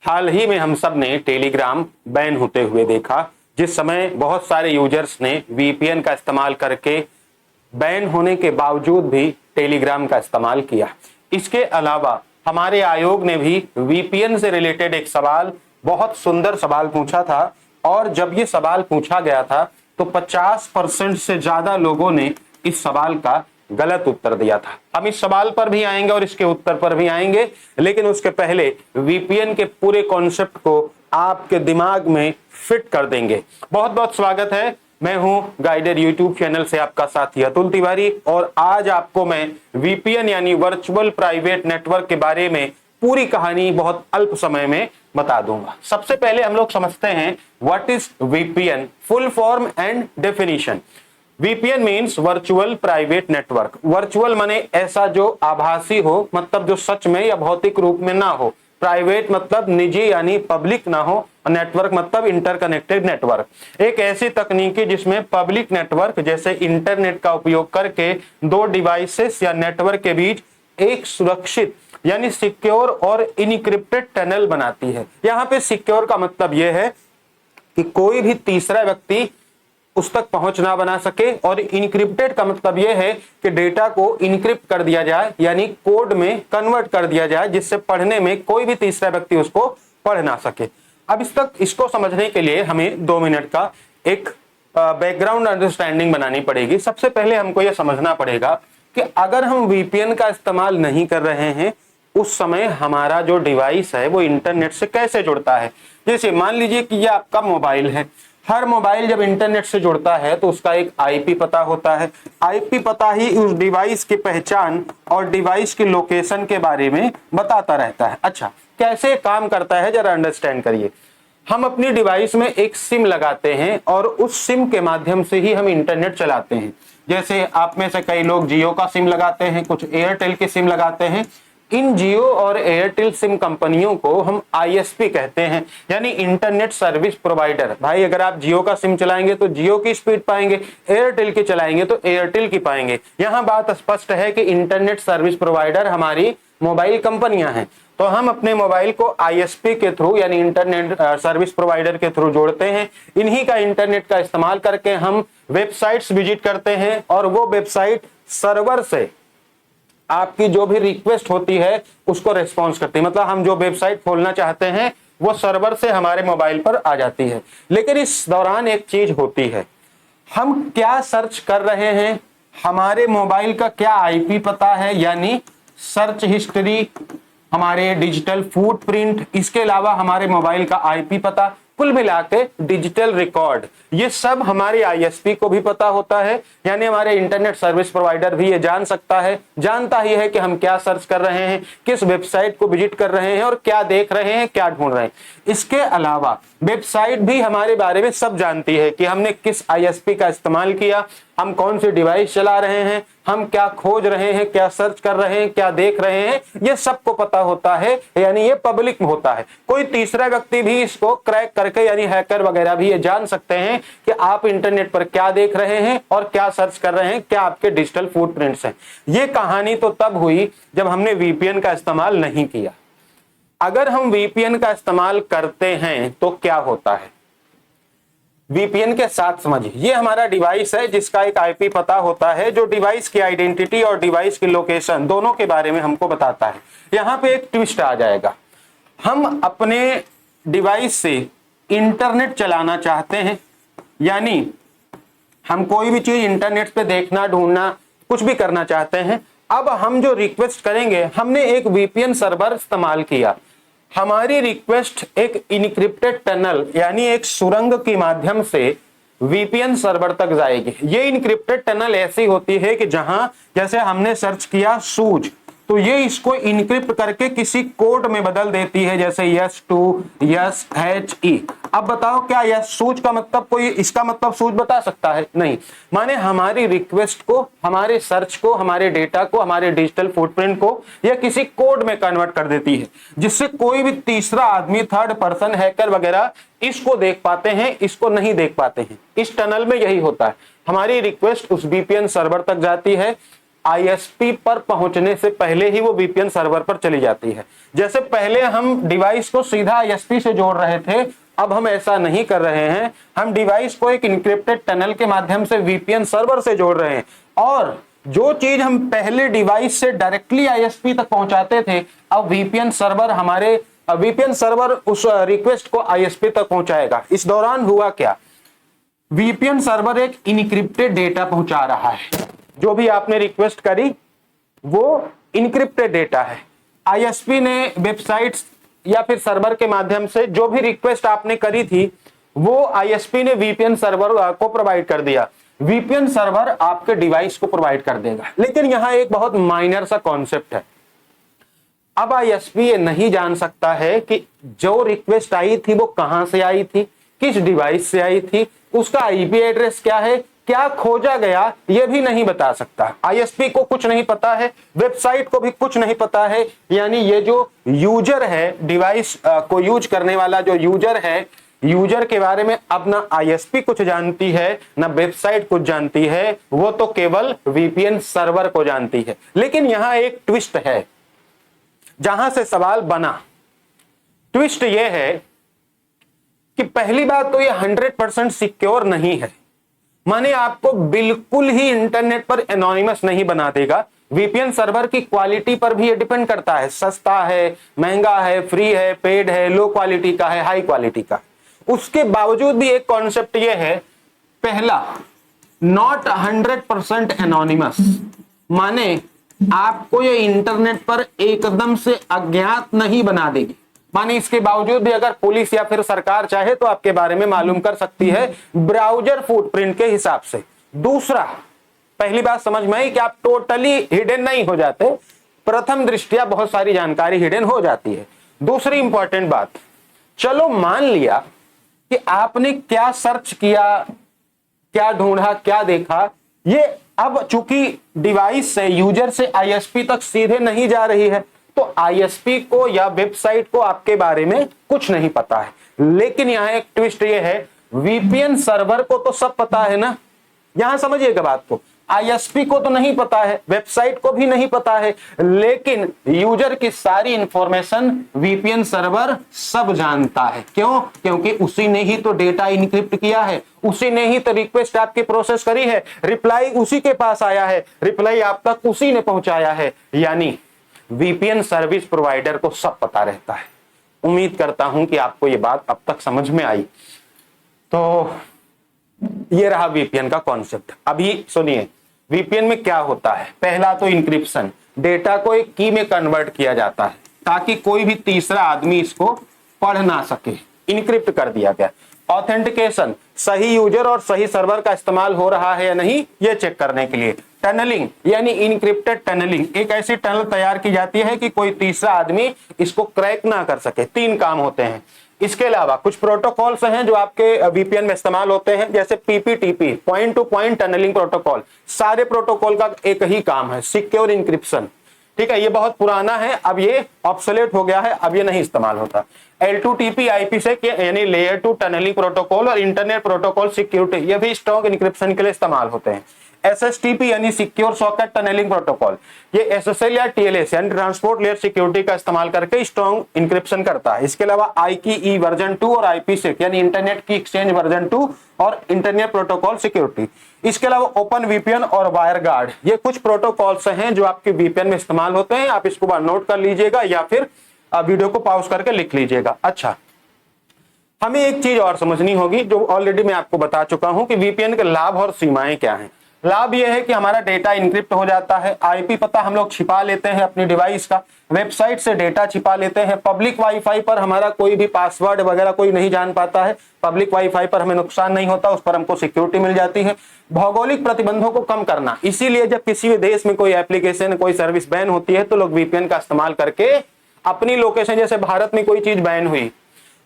हाल ही में हम सब ने टेलीग्राम बैन होते हुए देखा, जिस समय बहुत सारे यूजर्स ने वीपीएन का इस्तेमाल करके बैन होने के बावजूद भी टेलीग्राम का इस्तेमाल किया। इसके अलावा हमारे आयोग ने भी वीपीएन से रिलेटेड एक सवाल, बहुत सुंदर सवाल पूछा था, और जब ये सवाल पूछा गया था तो 50% से ज्यादा लोगों ने इस सवाल का गलत उत्तर दिया था। हम इस सवाल पर भी आएंगे और इसके उत्तर पर भी आएंगे, लेकिन उसके पहले वीपीएन के पूरे कॉन्सेप्ट को आपके दिमाग में फिट कर देंगे। बहुत बहुत स्वागत है, मैं हूं गाइडेड यूट्यूब चैनल से आपका साथी अतुल तिवारी, और आज आपको मैं वीपीएन यानी वर्चुअल प्राइवेट नेटवर्क के बारे में पूरी कहानी बहुत अल्प समय में बता दूंगा। सबसे पहले हम लोग समझते हैं what is VPN, full form and definition. VPN means virtual private network. Virtual माने ऐसा जो आभासी हो, मतलब जो सच में या भौतिक रूप में ना हो। प्राइवेट मतलब निजी यानी पब्लिक ना हो, और नेटवर्क मतलब इंटरकनेक्टेड नेटवर्क। एक ऐसी तकनीकी जिसमें पब्लिक नेटवर्क जैसे इंटरनेट का उपयोग करके दो डिवाइसेस या नेटवर्क के बीच एक सुरक्षित यानी सिक्योर और इनक्रिप्टेड टनल बनाती है। यहाँ पे सिक्योर का मतलब यह है कि कोई भी तीसरा व्यक्ति उस तक पहुंच ना बना सके, और इनक्रिप्टेड का मतलब यह है कि डेटा को इनक्रिप्ट कर दिया जाए यानी कोड में कन्वर्ट कर दिया जाए, जिससे पढ़ने में कोई भी तीसरा व्यक्ति उसको पढ़ ना सके। अब इसको समझने के लिए हमें 2 मिनट का एक बैकग्राउंड अंडरस्टैंडिंग बनानी पड़ेगी। सबसे पहले हमको यह समझना पड़ेगा कि अगर हम वीपीएन का इस्तेमाल नहीं कर रहे हैं, उस समय हमारा जो डिवाइस है वो इंटरनेट से कैसे जुड़ता है। जैसे मान लीजिए कि यह आपका मोबाइल है। हर मोबाइल जब इंटरनेट से जुड़ता है तो उसका एक आईपी पता होता है। आईपी पता ही उस डिवाइस की पहचान और डिवाइस की लोकेशन के बारे में बताता रहता है। अच्छा, कैसे काम करता है जरा अंडरस्टैंड करिए। हम अपनी डिवाइस में एक सिम लगाते हैं और उस सिम के माध्यम से ही हम इंटरनेट चलाते हैं। जैसे आप में से कई लोग जियो का सिम लगाते हैं, कुछ एयरटेल के सिम लगाते हैं। इन जियो और एयरटेल सिम कंपनियों को हम आईएसपी कहते हैं, यानी इंटरनेट सर्विस प्रोवाइडर। भाई अगर आप जियो का सिम चलाएंगे तो जियो की स्पीड पाएंगे, एयरटेल की चलाएंगे तो एयरटेल की पाएंगे। यहाँ बात स्पष्ट है कि इंटरनेट सर्विस प्रोवाइडर हमारी मोबाइल कंपनियां हैं। तो हम अपने मोबाइल को आईएसपी के थ्रू यानी इंटरनेट सर्विस प्रोवाइडर के थ्रू जोड़ते हैं। इन्हीं का इंटरनेट का इस्तेमाल करके हम वेबसाइट्स विजिट करते हैं, और वो वेबसाइट सर्वर से आपकी जो भी रिक्वेस्ट होती है उसको रेस्पॉन्स करती है। मतलब हम जो वेबसाइट खोलना चाहते हैं वो सर्वर से हमारे मोबाइल पर आ जाती है। लेकिन इस दौरान एक चीज होती है, हम क्या सर्च कर रहे हैं, हमारे मोबाइल का क्या आईपी पता है, यानी सर्च हिस्ट्री, हमारे डिजिटल फुटप्रिंट, इसके अलावा हमारे मोबाइल का आईपी पता, कुल मिला के डिजिटल रिकॉर्ड, ये सब हमारे आईएसपी को भी पता होता है। यानी हमारे इंटरनेट सर्विस प्रोवाइडर भी ये जान सकता है, जानता ही है कि हम क्या सर्च कर रहे हैं, किस वेबसाइट को विजिट कर रहे हैं, और क्या देख रहे हैं, क्या ढूंढ रहे हैं। इसके अलावा वेबसाइट भी हमारे बारे में सब जानती है कि हमने किस आईएसपी का इस्तेमाल किया, हम कौन सी डिवाइस चला रहे हैं, हम क्या खोज रहे हैं, क्या सर्च कर रहे हैं, क्या देख रहे हैं, ये सबको पता होता है। यानी ये पब्लिक में होता है। कोई तीसरा व्यक्ति भी इसको क्रैक करके, यानी हैकर वगैरह भी ये जान सकते हैं कि आप इंटरनेट पर क्या देख रहे हैं और क्या सर्च कर रहे हैं, क्या आपके डिजिटल फुटप्रिंट्स हैं। ये कहानी तो तब हुई जब हमने वीपीएन का इस्तेमाल नहीं किया। अगर हम वीपीएन का इस्तेमाल करते हैं तो क्या होता है, वीपीएन के साथ समझिए। ये हमारा डिवाइस है जिसका एक आईपी पता होता है, जो डिवाइस की आइडेंटिटी और डिवाइस की लोकेशन दोनों के बारे में हमको बताता है। यहां पे एक ट्विस्ट आ जाएगा। हम अपने डिवाइस से इंटरनेट चलाना चाहते हैं, यानी हम कोई भी चीज इंटरनेट पे देखना, ढूंढना, कुछ भी करना चाहते हैं। अब हम जो रिक्वेस्ट करेंगे, हमने एक वीपीएन सर्वर इस्तेमाल किया। हमारी रिक्वेस्ट एक इनक्रिप्टेड टनल यानी एक सुरंग के माध्यम से वीपीएन सर्वर तक जाएगी। ये इनक्रिप्टेड टनल ऐसी होती है कि जहां जैसे हमने सर्च किया सूज, तो ये इसको इनक्रिप्ट करके किसी कोड में बदल देती है, जैसे S2 SHE। अब बताओ क्या यह सूज का मतलब, कोई इसका मतलब सूज बता सकता है? नहीं। माने हमारी रिक्वेस्ट को, हमारे सर्च को, हमारे डेटा को, हमारे डिजिटल फुटप्रिंट को यह किसी कोड में कन्वर्ट कर देती है, जिससे कोई भी तीसरा आदमी, थर्ड पर्सन, हैकर वगैरह इसको देख पाते हैं, इसको नहीं देख पाते हैं। इस टनल में यही होता है। हमारी रिक्वेस्ट उस वीपीएन सर्वर तक जाती है, आईएसपी पर पहुंचने से पहले ही वो वीपीएन सर्वर पर चली जाती है। जैसे पहले हम डिवाइस को सीधा आईएसपी से जोड़ रहे थे, अब हम ऐसा नहीं कर रहे हैं। हम डिवाइस को एक इनक्रिप्टेड टनल के माध्यम से वीपीएन सर्वर से जोड़ रहे हैं, और जो चीज हम पहले डिवाइस से डायरेक्टली आईएसपी तक पहुंचाते थे, अब वीपीएन सर्वर उस रिक्वेस्ट को आईएसपी तक पहुंचाएगा। इस दौरान हुआ क्या, वीपीएन सर्वर एक इनक्रिप्टेड डेटा पहुंचा रहा है। जो भी आपने रिक्वेस्ट करी वो इनक्रिप्टेड डेटा है। आईएसपी ने वेबसाइट्स या फिर सर्वर के माध्यम से जो भी रिक्वेस्ट आपने करी थी वो आईएसपी ने वीपीएन सर्वर को प्रोवाइड कर दिया। वीपीएन सर्वर आपके डिवाइस को प्रोवाइड कर देगा। लेकिन यहां एक बहुत माइनर सा कॉन्सेप्ट है। अब आईएसपी ये नहीं जान सकता है कि जो रिक्वेस्ट आई थी वो कहां से आई थी, किस डिवाइस से आई थी, उसका आईपी एड्रेस क्या है, क्या खोजा गया, यह भी नहीं बता सकता। आईएसपी को कुछ नहीं पता है, वेबसाइट को भी कुछ नहीं पता है। यानी ये जो यूजर है, डिवाइस को यूज करने वाला जो यूजर है, यूजर के बारे में अब ना आईएसपी कुछ जानती है ना वेबसाइट कुछ जानती है, वो तो केवल वीपीएन सर्वर को जानती है। लेकिन यहां एक ट्विस्ट है जहां से सवाल बना। ट्विस्ट यह है कि पहली बात तो ये 100% सिक्योर नहीं है, माने आपको बिल्कुल ही इंटरनेट पर एनोनिमस नहीं बना देगा। वीपीएन सर्वर की क्वालिटी पर भी ये डिपेंड करता है, सस्ता है, महंगा है, फ्री है, पेड है, लो क्वालिटी का है, हाई क्वालिटी का। उसके बावजूद भी एक कॉन्सेप्ट ये है, पहला, नॉट 100% एनोनिमस, माने आपको ये इंटरनेट पर एकदम से अज्ञात नहीं बना देगी। माने इसके बावजूद भी अगर पुलिस या फिर सरकार चाहे तो आपके बारे में मालूम कर सकती है ब्राउजर फुटप्रिंट के हिसाब से। दूसरा, पहली बात समझ में आई कि आप टोटली हिडन नहीं हो जाते, प्रथम दृष्टया बहुत सारी जानकारी हिडन हो जाती है। दूसरी इंपॉर्टेंट बात, चलो मान लिया कि आपने क्या सर्च किया, क्या ढूंढा, क्या देखा, ये अब चूंकि डिवाइस से, यूजर से आईएसपी तक सीधे नहीं जा रही है, तो आईएसपी को या वेबसाइट को आपके बारे में कुछ नहीं पता है। लेकिन यहां एक ट्विस्ट ये है, वीपीएन सर्वर को तो सब पता है ना। यहां समझिएगा बात को, आईएसपी को तो नहीं पता है, वेबसाइट को भी नहीं पता है, लेकिन यूजर की सारी इंफॉर्मेशन वीपीएन सर्वर सब जानता है। क्यों? क्योंकि उसी ने ही तो डेटा इनक्रिप्ट किया है, उसी ने ही तो रिक्वेस्ट आपकी प्रोसेस करी है, रिप्लाई उसी के पास आया है, रिप्लाई आप तक उसी ने पहुंचाया है। यानी वीपीएन सर्विस प्रोवाइडर को सब पता रहता है। उम्मीद करता हूं कि आपको यह बात अब तक समझ में आई। तो ये रहा वीपीएन का कॉन्सेप्ट। अभी सुनिए वीपीएन में क्या होता है। पहला तो इंक्रिप्शन, डेटा को एक की में कन्वर्ट किया जाता है ताकि कोई भी तीसरा आदमी इसको पढ़ ना सके, इनक्रिप्ट कर दिया गया। ऑथेंटिकेशन, सही यूजर और सही सर्वर का इस्तेमाल हो रहा है या नहीं ये चेक करने के लिए। टनलिंग यानी इनक्रिप्टेड टनलिंग, एक ऐसी टनल तैयार की जाती है कि कोई तीसरा आदमी इसको क्रैक ना कर सके। 3 काम होते हैं। इसके अलावा कुछ प्रोटोकॉल्स हैं जो आपके वीपीएन में इस्तेमाल होते हैं, जैसे PPTP, point to point tunneling protocol. सारे प्रोटोकॉल का एक ही काम है, सिक्योर इंक्रिप्शन। ठीक है, ये बहुत पुराना है, अब ये ऑब्सोलेट हो गया है, अब ये नहीं इस्तेमाल होता। L2TP IPsec यानी लेयर 2 टनलिंग प्रोटोकॉल और इंटरनेट प्रोटोकॉल सिक्योरिटी, ये भी स्ट्रॉन्ग इंक्रिप्शन के लिए इस्तेमाल होते हैं। SSTP यानी सिक्योर सॉकेट टनलिंग प्रोटोकॉल, ये SSL या TLS यानी ट्रांसपोर्ट लेयर सिक्योरिटी का इस्तेमाल करके स्ट्रॉन्ग इंक्रिप्शन करता है। इसके अलावा IKE वर्जन 2 और IPsec यानी इंटरनेट की एक्सचेंज वर्जन 2 और इंटरनेट प्रोटोकॉल सिक्योरिटी। इसके अलावा ओपन VPN और वायरगार्ड, ये कुछ प्रोटोकॉल्स हैं जो आपके VPN में इस्तेमाल होते हैं। आप इसको बार नोट कर लीजिएगा या फिर वीडियो को पॉज करके लिख लीजिएगा। अच्छा, हमें एक चीज और समझनी होगी जो ऑलरेडी मैं आपको बता चुका हूं कि वीपीएन के लाभ और सीमाएं क्या हैं। लाभ यह है कि हमारा डेटा इनक्रिप्ट हो जाता है, आईपी पता हम लोग छिपा लेते हैं अपनी डिवाइस का, वेबसाइट से डेटा छिपा लेते हैं, पब्लिक वाईफाई पर हमारा कोई भी पासवर्ड वगैरह कोई नहीं जान पाता है, पब्लिक वाईफाई पर हमें नुकसान नहीं होता, उस पर हमको सिक्योरिटी मिल जाती है। भौगोलिक प्रतिबंधों को कम करना, इसीलिए जब किसी भी देश में कोई एप्लीकेशन कोई सर्विस बैन होती है तो लोग वीपीएन का इस्तेमाल करके अपनी लोकेशन, जैसे भारत में कोई चीज बैन हुई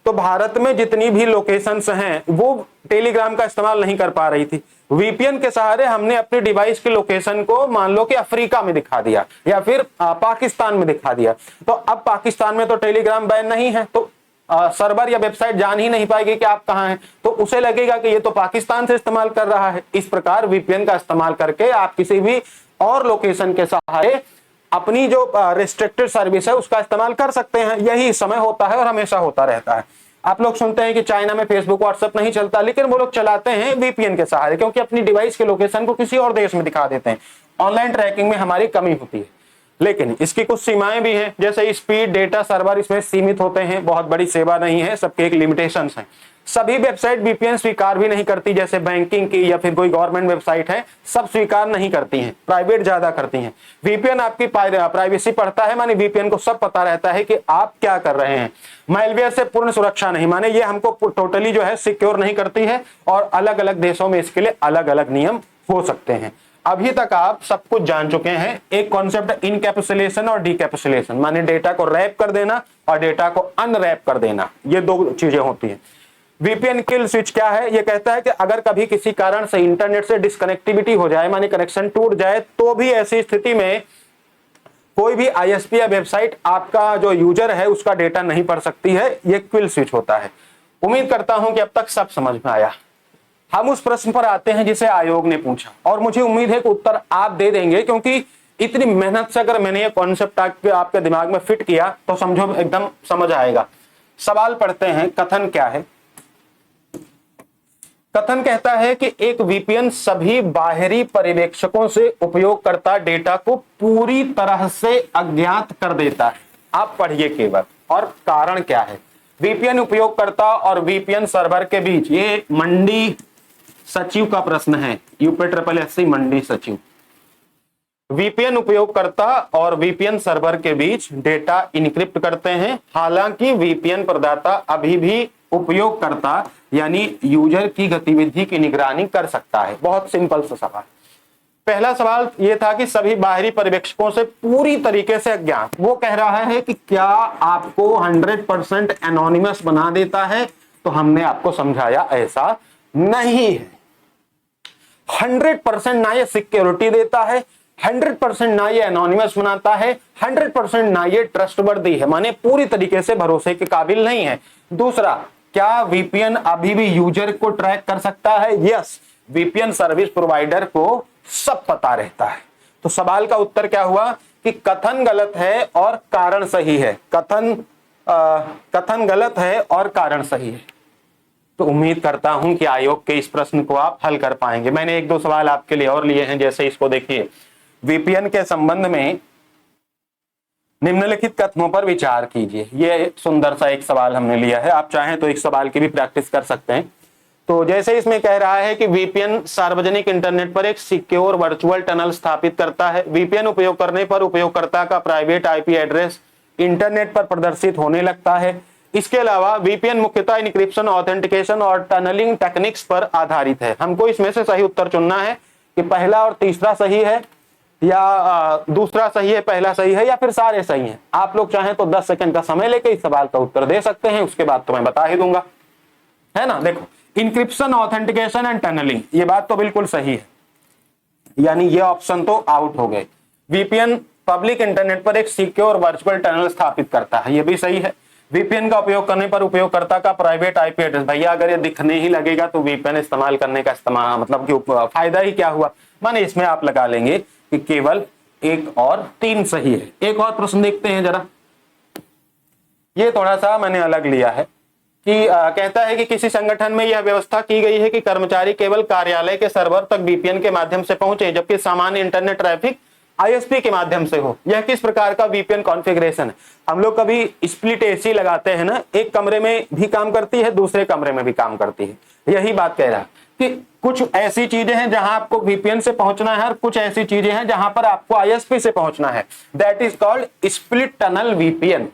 तो भारत में जितनी भी लोकेशंस हैं वो टेलीग्राम का इस्तेमाल नहीं कर पा रही थी, वीपीएन के सहारे हमने अपनी डिवाइस की लोकेशन को मान लो कि अफ्रीका में दिखा दिया या फिर पाकिस्तान में दिखा दिया। तो अब पाकिस्तान में तो टेलीग्राम बैन नहीं है, तो सर्वर या वेबसाइट जान ही नहीं पाएगी कि आप कहां हैं, तो उसे लगेगा कि ये तो पाकिस्तान से इस्तेमाल कर रहा है। इस प्रकार वीपीएन का इस्तेमाल करके आप किसी भी और लोकेशन के सहारे अपनी जो रिस्ट्रिक्टेड सर्विस है उसका इस्तेमाल कर सकते हैं। यही इस समय होता है और हमेशा होता रहता है। आप लोग सुनते हैं कि चाइना में फेसबुक व्हाट्सएप नहीं चलता, लेकिन वो लोग चलाते हैं वीपीएन के सहारे, क्योंकि अपनी डिवाइस के लोकेशन को किसी और देश में दिखा देते हैं। ऑनलाइन ट्रैकिंग में हमारी कमी होती है, लेकिन इसकी कुछ सीमाएं भी हैं, जैसे स्पीड, डेटा, सर्वर इसमें सीमित होते हैं। बहुत बड़ी सेवा नहीं है, सबके एक लिमिटेशंस हैं। सभी वेबसाइट वीपीएन स्वीकार भी नहीं करती, जैसे बैंकिंग की या फिर कोई गवर्नमेंट वेबसाइट है, सब स्वीकार नहीं करती हैं, प्राइवेट ज्यादा करती हैं। वीपीएन आपकी प्राइवेसी पढ़ता है, माने वीपीएन को सब पता रहता है कि आप क्या कर रहे हैं। मैलवेयर से पूर्ण सुरक्षा नहीं, माने ये हमको टोटली जो है सिक्योर नहीं करती है, और अलग अलग देशों में इसके लिए अलग अलग नियम हो सकते हैं। अभी तक आप सब कुछ जान चुके हैं। एक कॉन्सेप्ट इनकैप्सुलेशन और डीकैप्सुलेशन, माने डेटा को रैप कर देना और डेटा को अनरैप कर देना, ये दो चीजें होती हैं। वीपीएन किल स्विच क्या है? ये कहता है कि अगर कभी किसी कारण से इंटरनेट से डिस्कनेक्टिविटी हो जाए, माने कनेक्शन टूट जाए, तो भी ऐसी स्थिति में कोई भी आईएसपी या वेबसाइट आपका जो यूजर है उसका डेटा नहीं पढ़ सकती है। ये किल स्विच होता है। उम्मीद करता हूं कि अब तक सब समझ में आया। हम उस प्रश्न पर आते हैं जिसे आयोग ने पूछा, और मुझे उम्मीद है कि उत्तर आप दे देंगे, क्योंकि इतनी मेहनत से अगर मैंने ये कॉन्सेप्ट आपके दिमाग में फिट किया तो समझो एकदम समझ आएगा। सवाल पढ़ते हैं। कथन क्या है? कथन कहता है कि एक वीपीएन सभी बाहरी पर्यवेक्षकों से उपयोगकर्ता डेटा को पूरी तरह से अज्ञात कर देता है। आप पढ़िए केवल। और कारण क्या है? वीपीएन उपयोगकर्ता और वीपीएन सर्वर के बीच, ये मंडी सचिव का प्रश्न है, यूपीएससी मंडी सचिव। वीपीएन उपयोगकर्ता और वीपीएन सर्वर के बीच डेटा इनक्रिप्ट करते हैं। हालांकि वीपीएन प्रदाता अभी भी उपयोगकर्ता यानी यूजर की गतिविधि की निगरानी कर सकता है। बहुत सिंपल सा सवाल। पहला सवाल यह था कि सभी बाहरी पर्यवेक्षकों से पूरी तरीके से अज्ञात। वो कह रहा है कि क्या आपको 100% एनोनिमस बना देता है? तो हमने आपको समझाया ऐसा नहीं है। 100% ना ये सिक्योरिटी देता है, 100% ना ये एनोनिमस बनाता है, 100% ना ये ट्रस्टवर्दी है, माने पूरी तरीके से भरोसे के काबिल नहीं है। दूसरा, क्या वीपीएन अभी भी यूजर को ट्रैक कर सकता है? यस, वीपीएन सर्विस प्रोवाइडर को सब पता रहता है। तो सवाल का उत्तर क्या हुआ कि कथन गलत है और कारण सही है। कथन गलत है और कारण सही है। तो उम्मीद करता हूं कि आयोग के इस प्रश्न को आप हल कर पाएंगे। मैंने एक दो सवाल आपके लिए और लिए हैं, जैसे इसको देखिए। वीपीएन के संबंध में निम्नलिखित कथनों पर विचार कीजिए। ये सुंदर सा एक सवाल हमने लिया है, आप चाहें तो एक सवाल की भी प्रैक्टिस कर सकते हैं। तो जैसे इसमें कह रहा है कि वीपीएन सार्वजनिक इंटरनेट पर एक सिक्योर वर्चुअल टनल स्थापित करता है। वीपीएन उपयोग करने पर उपयोगकर्ता का प्राइवेट आईपी एड्रेस इंटरनेट पर प्रदर्शित होने लगता है। इसके अलावा वीपीएन मुख्यतः इनक्रिप्शन, ऑथेंटिकेशन और टनलिंग टेक्निक्स पर आधारित है। हमको इसमें से सही उत्तर चुनना है कि पहला और तीसरा सही है या दूसरा सही है, पहला सही है, या फिर सारे सही हैं। आप लोग चाहें तो 10 सेकंड का समय लेकर इस सवाल का उत्तर दे सकते हैं, उसके बाद तो मैं बता ही दूंगा, है ना। देखो, इंक्रिप्शन, ऑथेंटिकेशन एंड टनलिंग, ये बात तो बिल्कुल सही है, यानी ये ऑप्शन तो आउट हो गए। वीपीएन पब्लिक इंटरनेट पर एक सिक्योर वर्चुअल टनल स्थापित करता है, ये भी सही है। वीपीएन का उपयोग करने पर उपयोगकर्ता का प्राइवेट आईपी एड्रेस, भैया अगर ये दिखने ही लगेगा तो वीपीएन इस्तेमाल करने का मतलब कि फायदा ही क्या हुआ। माने इसमें आप लगा लेंगे कि केवल 1 और 3 सही है। एक और प्रश्न देखते हैं जरा, ये थोड़ा सा मैंने अलग लिया है कि कहता है कि किसी संगठन में यह व्यवस्था की गई है कि कर्मचारी केवल कार्यालय के सर्वर तक वीपीएन के माध्यम से पहुंचे, जबकि सामान्य इंटरनेट ट्रैफिक आईएसपी के माध्यम से हो। यह किस प्रकार का वीपीएन कॉन्फ़िगरेशन है? हम लोग कभी स्प्लिट एसी लगाते हैं ना, एक कमरे में भी काम करती है, दूसरे कमरे में भी काम करती है। यही बात कह रहा है कि कुछ ऐसी चीजें हैं जहां आपको वीपीएन से पहुंचना है और कुछ ऐसी चीजें हैं जहां पर आपको आईएसपी से पहुंचना है। That is called split tunnel VPN.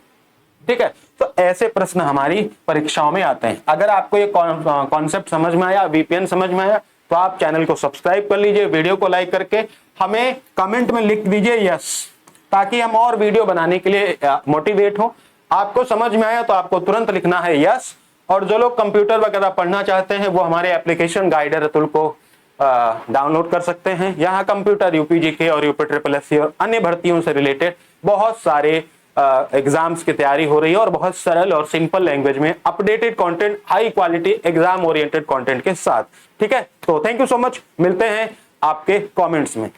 ठीक है, तो ऐसे प्रश्न हमारी परीक्षाओं में आते हैं। अगर आपको ये कॉन्सेप्ट समझ में आया, वीपीएन समझ में आया, तो आप चैनल को सब्सक्राइब कर लीजिए, वीडियो को लाइक करके हमें कमेंट में लिख दीजिए यस, ताकि हम और वीडियो बनाने के लिए मोटिवेट हो। आपको समझ में आया तो आपको तुरंत लिखना है यस। और जो लोग कंप्यूटर वगैरह पढ़ना चाहते हैं वो हमारे एप्लीकेशन गाइडर अतुल को डाउनलोड कर सकते हैं। यहाँ कंप्यूटर, यूपीजीके और यूपीएससी और अन्य भर्तियों से रिलेटेड बहुत सारे एग्जाम्स की तैयारी हो रही है, और बहुत सरल और सिंपल लैंग्वेज में updated content, high quality exam oriented content के साथ। ठीक है, तो थैंक यू सो मच, मिलते हैं आपके कमेंट्स में।